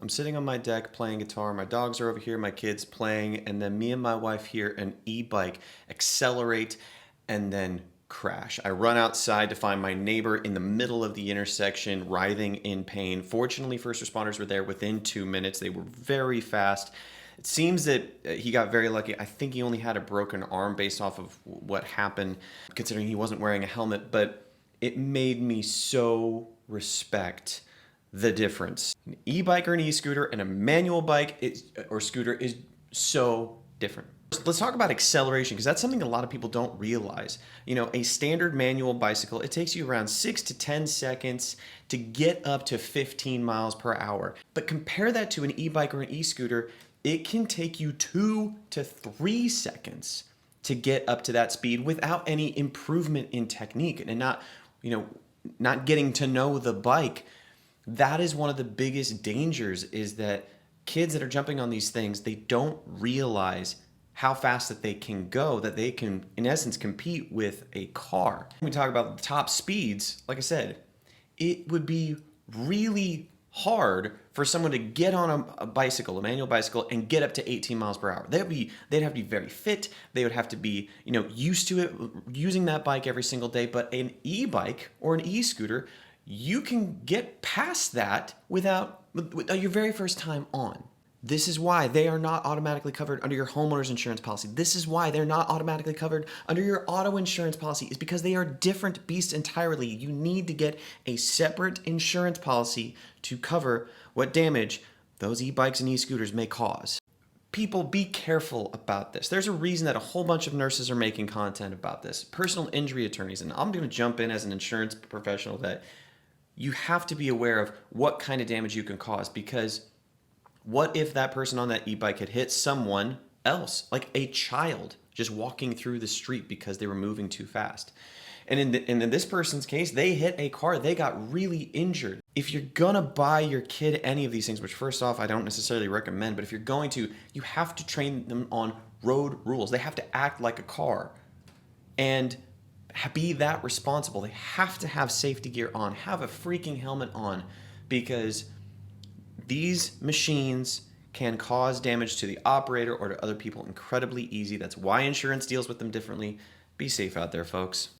I'm sitting on my deck playing guitar. My dogs are over here, my kids playing, and then me and my wife hear an e-bike accelerate and then crash. I run outside to find my neighbor in the middle of the intersection, writhing in pain. Fortunately, first responders were there within 2 minutes. They were very fast. It seems that he got very lucky. I think he only had a broken arm based off of what happened, considering he wasn't wearing a helmet, but it made me so respect the difference. An e-bike or an e-scooter and a manual bike or scooter is so different. Let's talk about acceleration, because that's something a lot of people don't realize. You know, a standard manual bicycle, it takes you around 6 to 10 seconds to get up to 15 miles per hour. But compare that to an e-bike or an e-scooter, it can take you 2 to 3 seconds to get up to that speed without any improvement in technique and not getting to know the bike. That is one of the biggest dangers, is that kids that are jumping on these things, they don't realize how fast that they can go, that they can, in essence, compete with a car. When we talk about the top speeds, like I said, it would be really hard for someone to get on a bicycle, a manual bicycle, and get up to 18 miles per hour. They'd have to be very fit. They would have to be, used to it, using that bike every single day. But an e-bike or an e-scooter, you can get past that with your very first time on. This is why they are not automatically covered under your homeowners insurance policy. This is why they're not automatically covered under your auto insurance policy, is because they are different beasts entirely. You need to get a separate insurance policy to cover what damage those e-bikes and e-scooters may cause. People, be careful about this. There's a reason that a whole bunch of nurses are making content about this. Personal injury attorneys, and I'm going to jump in as an insurance professional, that you have to be aware of what kind of damage you can cause, because what if that person on that e-bike had hit someone else, like a child just walking through the street because they were moving too fast? And in this person's case, they hit a car, they got really injured. If you're gonna buy your kid any of these things, which first off, I don't necessarily recommend, but if you're going to, you have to train them on road rules. They have to act like a car and be that responsible. They have to have safety gear on, have a freaking helmet on, because these machines can cause damage to the operator or to other people incredibly easy. That's why insurance deals with them differently. Be safe out there, folks.